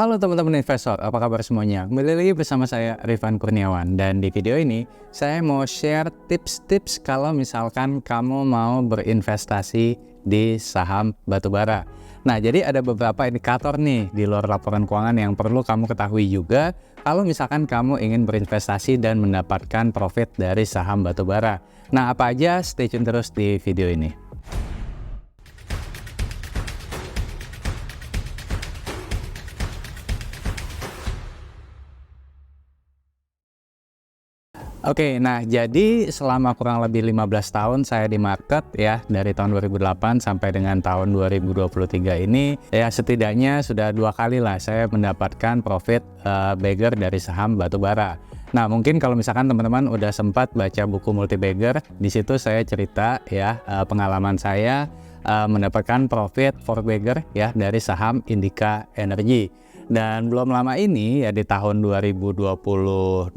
Halo teman-teman investor, apa kabar semuanya? Kembali lagi bersama saya Rifan Kurniawan. Dan di video ini saya mau share tips-tips kalau misalkan kamu mau berinvestasi di saham batubara. Nah, jadi ada beberapa indikator nih di luar laporan keuangan yang perlu kamu ketahui juga kalau misalkan kamu ingin berinvestasi dan mendapatkan profit dari saham batubara. Nah, apa aja? Stay tune terus di video ini. Oke, nah jadi selama kurang lebih 15 tahun saya di market ya, dari tahun 2008 sampai dengan tahun 2023 ini ya, setidaknya sudah 2 kali lah saya mendapatkan profit bagger dari saham batubara. Nah, mungkin kalau misalkan teman-teman udah sempat baca buku multi bagger, di situ saya cerita ya pengalaman saya mendapatkan profit for bagger ya dari saham Indika Energy. Dan belum lama ini ya, di tahun 2022-2023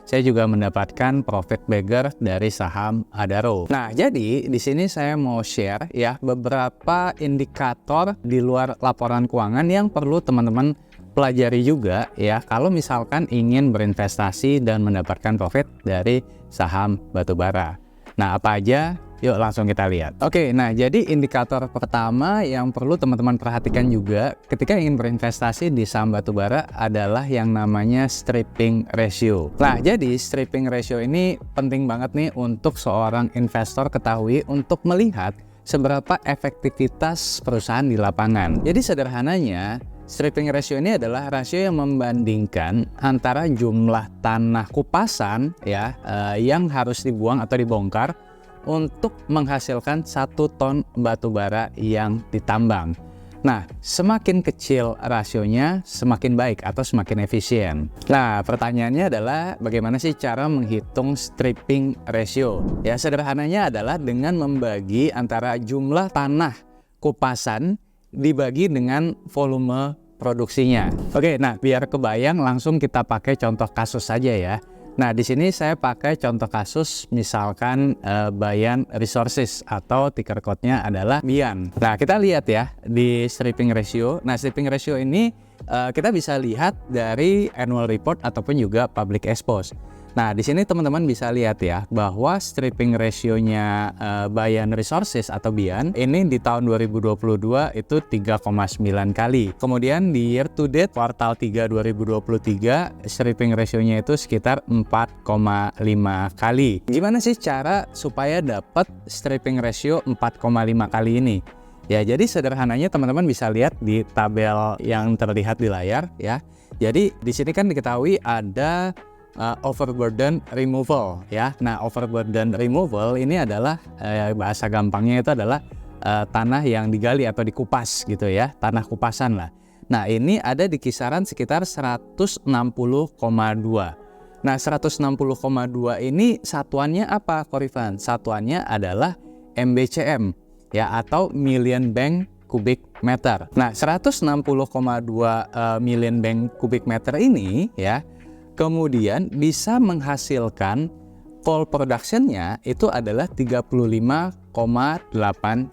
saya juga mendapatkan profit bagger dari saham Adaro. Nah, jadi di sini saya mau share ya beberapa indikator di luar laporan keuangan yang perlu teman-teman pelajari juga ya kalau misalkan ingin berinvestasi dan mendapatkan profit dari saham batubara. Nah, apa aja? Yuk langsung kita lihat. Oke, nah jadi indikator pertama yang perlu teman-teman perhatikan juga ketika ingin berinvestasi di saham batubara adalah yang namanya stripping ratio. Nah, jadi stripping ratio ini penting banget nih untuk seorang investor ketahui untuk melihat seberapa efektivitas perusahaan di lapangan. Jadi sederhananya, stripping ratio ini adalah rasio yang membandingkan antara jumlah tanah kupasan ya yang harus dibuang atau dibongkar untuk menghasilkan 1 ton batubara yang ditambang. Nah, semakin kecil rasionya semakin baik atau semakin efisien. Nah, pertanyaannya adalah bagaimana sih cara menghitung stripping ratio? Ya, sederhananya adalah dengan membagi antara jumlah tanah kupasan dibagi dengan volume produksinya. Oke, nah biar kebayang langsung kita pakai contoh kasus saja ya. Nah, di sini saya pakai contoh kasus misalkan Bayan Resources atau ticker code-nya adalah BIAN. Nah, kita lihat ya di stripping ratio. Nah, stripping ratio ini kita bisa lihat dari annual report ataupun juga public expose. Nah, di sini teman-teman bisa lihat ya bahwa stripping ratio-nya Bayan Resources atau BIAN ini di tahun 2022 itu 3,9 kali. Kemudian di year to date kuartal 3 2023 stripping ratio-nya itu sekitar 4,5 kali. Gimana sih cara supaya dapat stripping ratio 4,5 kali ini? Ya, jadi sederhananya teman-teman bisa lihat di tabel yang terlihat di layar ya. Jadi di sini kan diketahui ada overburden removal ya. Nah, overburden removal ini adalah bahasa gampangnya itu adalah tanah yang digali atau dikupas gitu ya, tanah kupasan lah. Nah, ini ada di kisaran sekitar 160,2. Nah, 160,2 ini satuannya apa, Korifan? Satuannya adalah MBCM ya, atau million bank cubic meter. Nah, 160,2 million bank cubic meter ini ya kemudian bisa menghasilkan coal production-nya itu adalah 35,8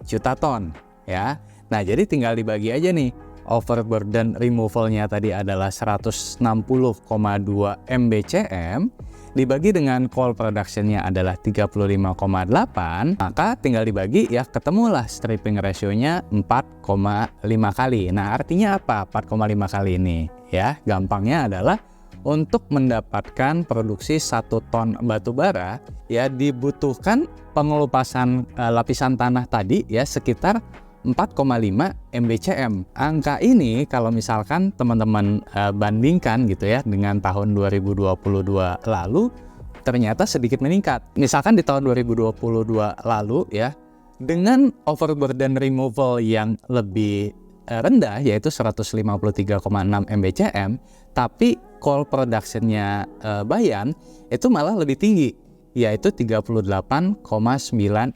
juta ton ya. Nah, jadi tinggal dibagi aja nih. Overburden removal-nya tadi adalah 160,2 MBCM dibagi dengan coal production-nya adalah 35,8, maka tinggal dibagi ya, ketemulah stripping ratio-nya 4,5 kali. Nah, artinya apa 4,5 kali ini? Ya, gampangnya adalah untuk mendapatkan produksi 1 ton batubara ya dibutuhkan pengelupasan lapisan tanah tadi ya sekitar 4,5 MBCM. Angka ini kalau misalkan teman-teman bandingkan gitu ya dengan tahun 2022 lalu ternyata sedikit meningkat. Misalkan di tahun 2022 lalu ya dengan overburden removal yang lebih rendah yaitu 153,6 MBCM, tapi coal production-nya Bayan itu malah lebih tinggi yaitu 38,9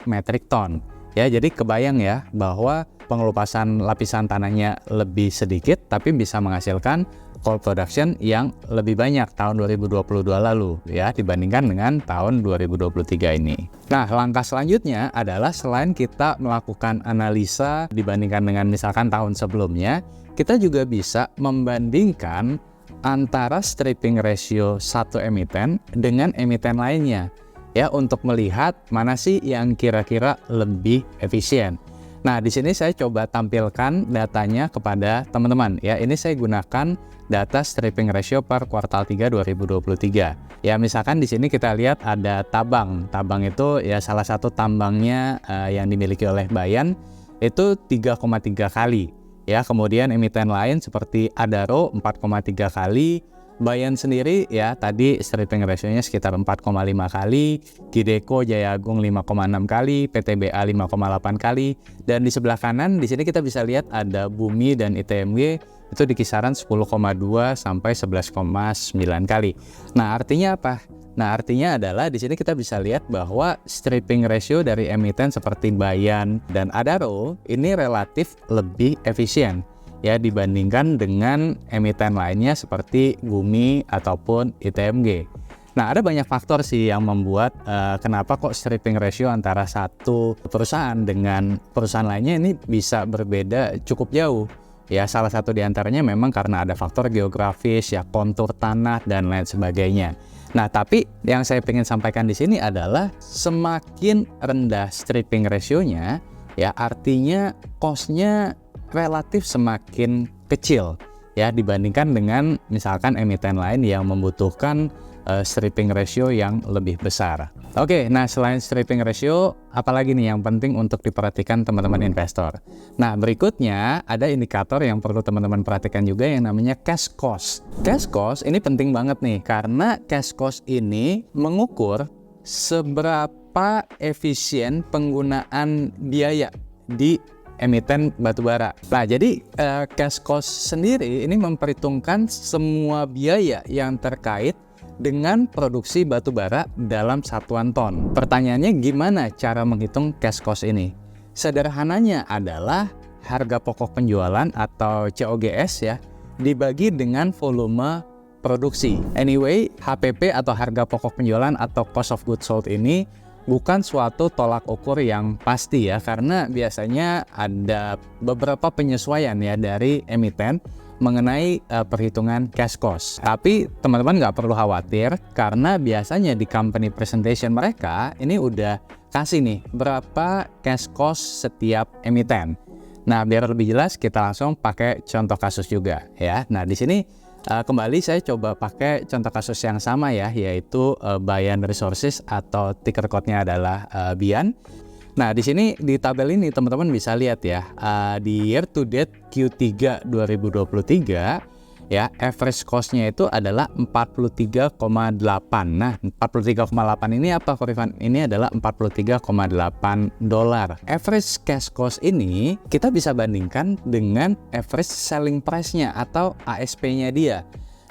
metric ton. Ya, jadi kebayang ya bahwa pengelupasan lapisan tanahnya lebih sedikit tapi bisa menghasilkan coal production yang lebih banyak tahun 2022 lalu ya dibandingkan dengan tahun 2023 ini. Nah, langkah selanjutnya adalah selain kita melakukan analisa dibandingkan dengan misalkan tahun sebelumnya, kita juga bisa membandingkan antara stripping ratio satu emiten dengan emiten lainnya, ya, untuk melihat mana sih yang kira-kira lebih efisien. Nah, di sini saya coba tampilkan datanya kepada teman-teman, ya. Ini saya gunakan data stripping ratio per kuartal 3 2023. Ya, misalkan di sini kita lihat ada Tabang. Tabang itu ya salah satu tambangnya yang dimiliki oleh Bayan itu 3,3 kali. Ya, kemudian emiten lain seperti Adaro 4,3 kali. Bayan sendiri ya tadi stripping ratio-nya sekitar 4,5 kali, Gideco Jaya Agung 5,6 kali, PTBA 5,8 kali, dan di sebelah kanan di sini kita bisa lihat ada Bumi dan ITMG itu di kisaran 10,2 sampai 11,9 kali. Nah, artinya apa? Nah, artinya adalah di sini kita bisa lihat bahwa stripping ratio dari emiten seperti Bayan dan Adaro ini relatif lebih efisien, ya, dibandingkan dengan emiten lainnya seperti Bumi ataupun ITMG. Nah, ada banyak faktor sih yang membuat kenapa kok stripping ratio antara satu perusahaan dengan perusahaan lainnya ini bisa berbeda cukup jauh. Ya, salah satu diantaranya memang karena ada faktor geografis, ya, kontur tanah dan lain sebagainya. Nah, tapi yang saya ingin sampaikan di sini adalah semakin rendah stripping ratio-nya, ya, artinya cost-nya relatif semakin kecil, ya, dibandingkan dengan misalkan emiten lain yang membutuhkan stripping ratio yang lebih besar. Oke, nah selain stripping ratio, apalagi nih yang penting untuk diperhatikan teman-teman investor? Nah, berikutnya ada indikator yang perlu teman-teman perhatikan juga yang namanya cash cost. Cash cost ini penting banget nih, karena cash cost ini mengukur seberapa efisien penggunaan biaya di emiten batubara. Nah, jadi cash cost sendiri ini memperhitungkan semua biaya yang terkait dengan produksi batubara dalam satuan ton. Pertanyaannya gimana cara menghitung cash cost ini? Sederhananya adalah harga pokok penjualan atau COGS, ya, dibagi dengan volume produksi. Anyway, HPP atau harga pokok penjualan atau cost of goods sold ini bukan suatu tolak ukur yang pasti, ya, karena biasanya ada beberapa penyesuaian, ya, dari emiten mengenai perhitungan cash cost. Tapi teman-teman nggak perlu khawatir karena biasanya di company presentation mereka ini udah kasih nih berapa cash cost setiap emiten. Nah, biar lebih jelas kita langsung pakai contoh kasus juga, ya. Nah, di sini kembali saya coba pakai contoh kasus yang sama, ya, yaitu Bayan Resources atau ticker code-nya adalah BIAN. Nah, di sini di tabel ini teman-teman bisa lihat, ya, di year to date Q3 2023, ya, average cost-nya itu adalah 43,8. Nah, 43,8 ini apa, Korifan? Ini adalah $43,8. Average cash cost ini kita bisa bandingkan dengan average selling price-nya atau ASP-nya dia.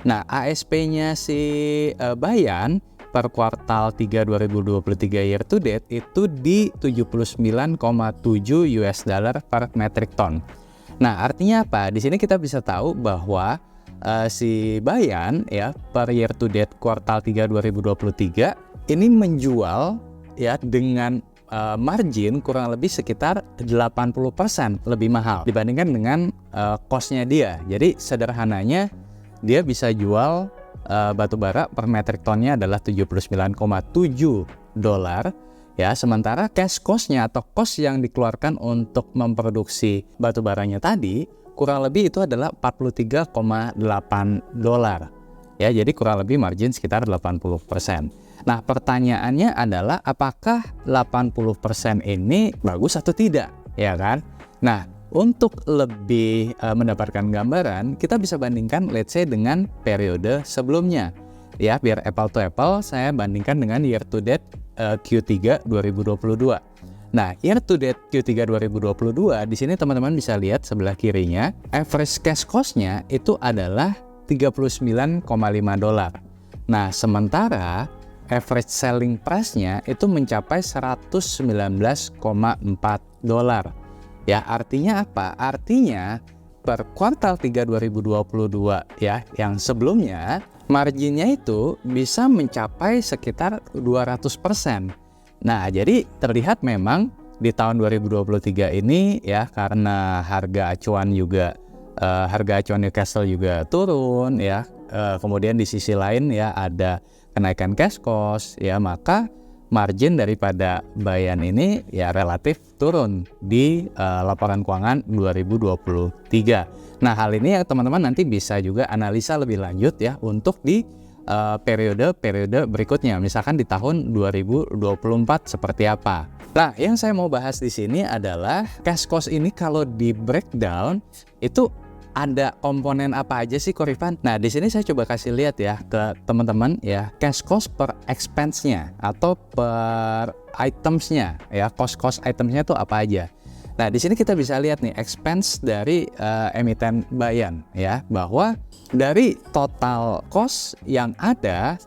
Nah, ASP-nya si Bayan per kuartal 3 2023 year to date itu di 79,7 US dollar per metric ton. Nah, artinya apa? Di sini kita bisa tahu bahwa si Bayan, ya, per year to date kuartal 3 2023 ini menjual, ya, dengan margin kurang lebih sekitar 80% lebih mahal dibandingkan dengan cost-nya dia. Jadi sederhananya dia bisa jual batubara per metric tonnya adalah 79,7 dolar, ya, sementara cash cost-nya atau cost yang dikeluarkan untuk memproduksi batubaranya tadi kurang lebih itu adalah 43,8 dolar, ya, jadi kurang lebih margin sekitar 80%. Nah, pertanyaannya adalah apakah 80% ini bagus atau tidak, ya kan? Nah, untuk lebih mendapatkan gambaran, kita bisa bandingkan let's say dengan periode sebelumnya. Ya, biar apple to apple, saya bandingkan dengan year to date Q3 2022. Nah, year to date Q3 2022, di sini teman-teman bisa lihat sebelah kirinya, average cash cost-nya itu adalah 39,5 dolar. Nah, sementara average selling price-nya itu mencapai 119,4 dolar. Ya, artinya apa? Artinya per kuartal 3 2022, ya, yang sebelumnya marginnya itu bisa mencapai sekitar 200%. Nah, jadi terlihat memang di tahun 2023 ini, ya, karena harga acuan juga harga acuan Newcastle juga turun ya. Kemudian di sisi lain ya ada kenaikan cash cost ya, maka margin daripada Bayan ini ya relatif turun di laporan keuangan 2023. Nah, hal ini ya teman-teman nanti bisa juga analisa lebih lanjut ya untuk di periode-periode berikutnya, misalkan di tahun 2024 seperti apa. Nah, yang saya mau bahas di sini adalah cash cost ini kalau di breakdown itu ada komponen apa aja sih, Korifan? Nah, di sini saya coba kasih lihat ya ke teman-teman ya, cash cost per expense-nya atau per items-nya ya, cost itemsnya itu apa aja. Nah, di sini kita bisa lihat nih expense dari emiten Bayan ya, bahwa dari total cost yang ada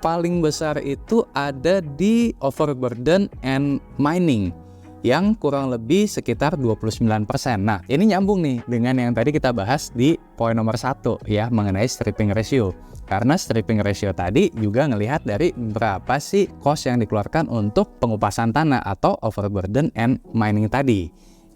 paling besar itu ada di overburden and mining yang kurang lebih sekitar 29%. Nah, ini nyambung nih dengan yang tadi kita bahas di poin nomor 1 ya, mengenai stripping ratio. Karena stripping ratio tadi juga ngelihat dari berapa sih cost yang dikeluarkan untuk pengupasan tanah atau overburden and mining tadi.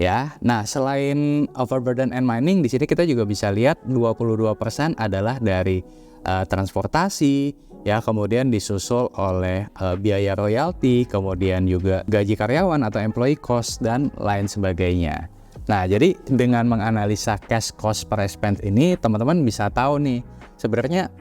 Ya, nah selain overburden and mining, di sini kita juga bisa lihat 22% adalah dari transportasi, ya, kemudian disusul oleh biaya royalti, kemudian juga gaji karyawan atau employee cost dan lain sebagainya. Nah, jadi dengan menganalisa cash cost per expense ini, teman-teman bisa tahu nih sebenarnya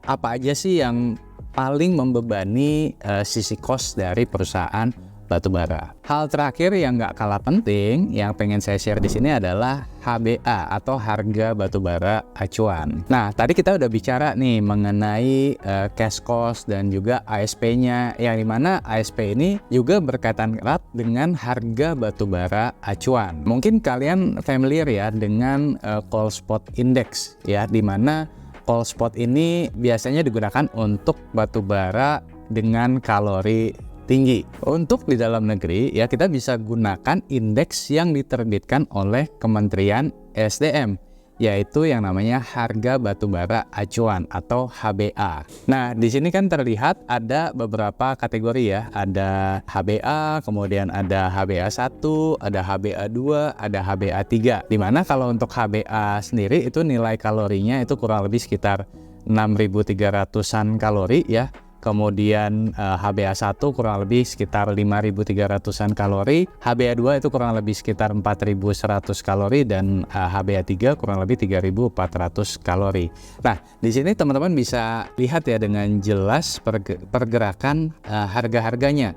apa aja sih yang paling membebani sisi cost dari perusahaan batubara. Hal terakhir yang nggak kalah penting yang pengen saya share di sini adalah HBA atau harga batubara acuan. Nah, tadi kita udah bicara nih mengenai cash cost dan juga ASP-nya, yang dimana ASP ini juga berkaitan erat dengan harga batubara acuan. Mungkin kalian familiar ya dengan coal spot index ya, dimana coal spot ini biasanya digunakan untuk batubara dengan kalori tinggi. Untuk di dalam negeri ya, kita bisa gunakan indeks yang diterbitkan oleh Kementerian SDM, yaitu yang namanya harga batubara acuan atau HBA. Nah, di sini kan terlihat ada beberapa kategori ya, ada HBA, kemudian ada HBA 1, ada HBA 2, ada HBA 3. Dimana kalau untuk HBA sendiri itu nilai kalorinya itu kurang lebih sekitar 6.300-an kalori ya. Kemudian HBA 1 kurang lebih sekitar 5.300-an kalori, HBA 2 itu kurang lebih sekitar 4.100 kalori, dan HBA 3 kurang lebih 3.400 kalori. Nah, di sini teman-teman bisa lihat ya dengan jelas pergerakan harga-harganya.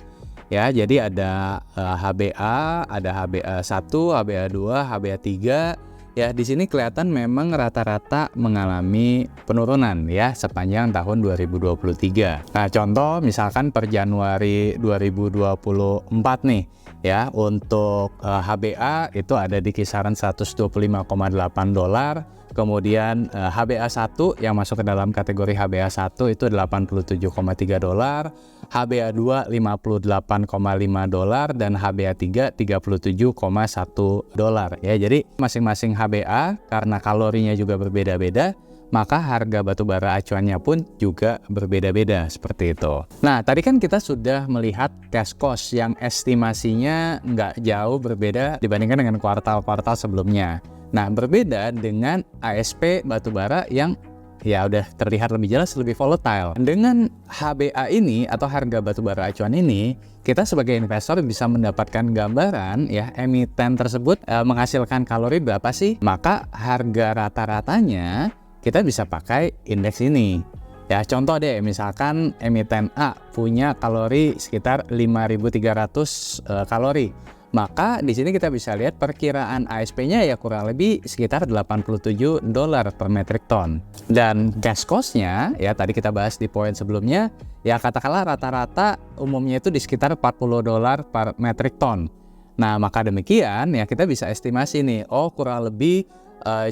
Ya, jadi ada HBA, ada HBA 1, HBA 2, HBA 3. Ya, di sini kelihatan memang rata-rata mengalami penurunan ya sepanjang tahun 2023. Nah, contoh misalkan per Januari 2024 nih ya, untuk HBA itu ada di kisaran 125,8 dolar. Kemudian HBA 1 yang masuk ke dalam kategori HBA 1 itu 87,3 dolar, HBA 2 58,5 dolar, dan HBA 3 37,1 dolar ya. Jadi masing-masing HBA karena kalorinya juga berbeda-beda, maka harga batubara acuannya pun juga berbeda-beda seperti itu. Nah, tadi kan kita sudah melihat cash cost yang estimasinya nggak jauh berbeda dibandingkan dengan kuartal-kuartal sebelumnya. Nah, berbeda dengan ASP batubara yang ya udah terlihat lebih jelas lebih volatile. Dengan HBA ini atau harga batubara acuan ini, kita sebagai investor bisa mendapatkan gambaran ya emiten tersebut menghasilkan kalori berapa sih? Maka harga rata-ratanya kita bisa pakai indeks ini. Ya, contoh deh, misalkan emiten A punya kalori sekitar 5.300 kalori. Maka di sini kita bisa lihat perkiraan ASP-nya ya kurang lebih sekitar 87 dolar per metric ton. Dan cash cost-nya ya tadi kita bahas di poin sebelumnya, ya katakanlah rata-rata umumnya itu di sekitar 40 dolar per metric ton. Nah, maka demikian ya kita bisa estimasi nih, oh kurang lebih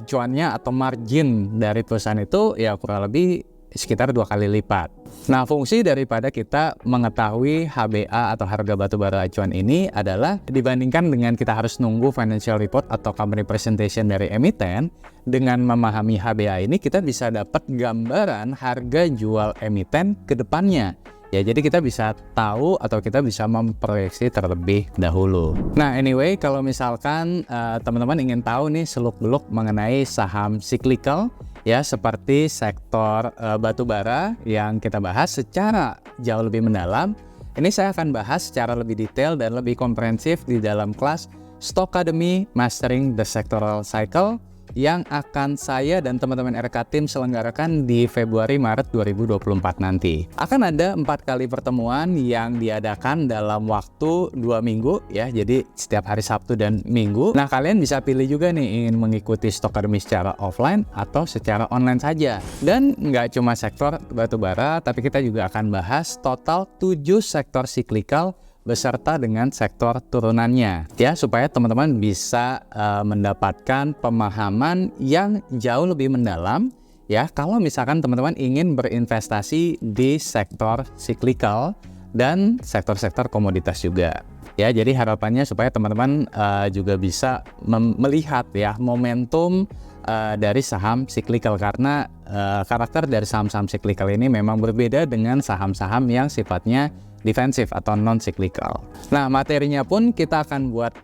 cuannya atau margin dari perusahaan itu ya kurang lebih sekitar 2 kali lipat. Nah, fungsi daripada kita mengetahui HBA atau harga batubara acuan ini adalah dibandingkan dengan kita harus nunggu financial report atau company presentation dari emiten, dengan memahami HBA ini kita bisa dapat gambaran harga jual emiten ke depannya. Ya, jadi kita bisa tahu atau kita bisa memproyeksi terlebih dahulu. Nah, anyway, kalau misalkan teman-teman ingin tahu nih seluk-beluk mengenai saham cyclical, ya seperti sektor batubara yang kita bahas secara jauh lebih mendalam, ini saya akan bahas secara lebih detail dan lebih komprehensif di dalam kelas Stockademy Mastering the Sectoral Cycle yang akan saya dan teman-teman RK Team selenggarakan di Februari-Maret 2024 nanti. Akan ada 4 kali pertemuan yang diadakan dalam waktu 2 minggu ya, jadi setiap hari Sabtu dan Minggu. Nah, kalian bisa pilih juga nih ingin mengikuti Stockademy secara offline atau secara online saja. Dan nggak cuma sektor batubara, tapi kita juga akan bahas total 7 sektor cyclical beserta dengan sektor turunannya ya, supaya teman-teman bisa mendapatkan pemahaman yang jauh lebih mendalam ya kalau misalkan teman-teman ingin berinvestasi di sektor cyclical dan sektor-sektor komoditas juga ya. Jadi harapannya supaya teman-teman juga bisa melihat ya momentum dari saham cyclical, karena karakter dari saham-saham cyclical ini memang berbeda dengan saham-saham yang sifatnya defensif atau non cyclical. Nah, materinya pun kita akan buat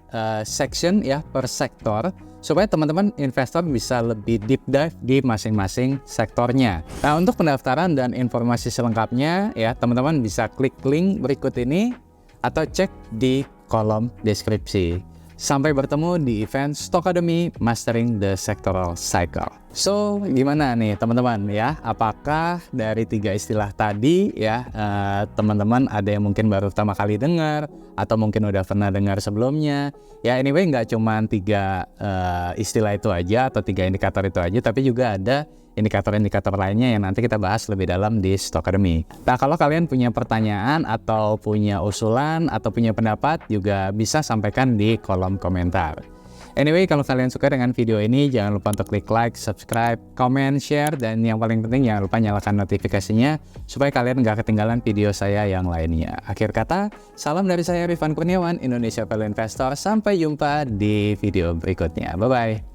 section ya per sektor supaya teman-teman investor bisa lebih deep dive di masing-masing sektornya. Nah, untuk pendaftaran dan informasi selengkapnya ya teman-teman bisa klik link berikut ini atau cek di kolom deskripsi. Sampai bertemu di event Stockademy Mastering the Sectoral Cycle. So, gimana nih teman-teman ya? Apakah dari 3 istilah tadi ya teman-teman ada yang mungkin baru pertama kali dengar atau mungkin udah pernah dengar sebelumnya? Ya, anyway, nggak cuma 3 istilah itu aja atau 3 indikator itu aja, tapi juga ada indikator-indikator lainnya yang nanti kita bahas lebih dalam di Stockademy. Nah, kalau kalian punya pertanyaan atau punya usulan atau punya pendapat juga bisa sampaikan di kolom komentar. Anyway, kalau kalian suka dengan video ini jangan lupa untuk klik like, subscribe, comment, share, dan yang paling penting jangan lupa nyalakan notifikasinya supaya kalian nggak ketinggalan video saya yang lainnya. Akhir kata, salam dari saya Rifan Kurniawan, Indonesia Value Investor. Sampai jumpa di video berikutnya. Bye-bye.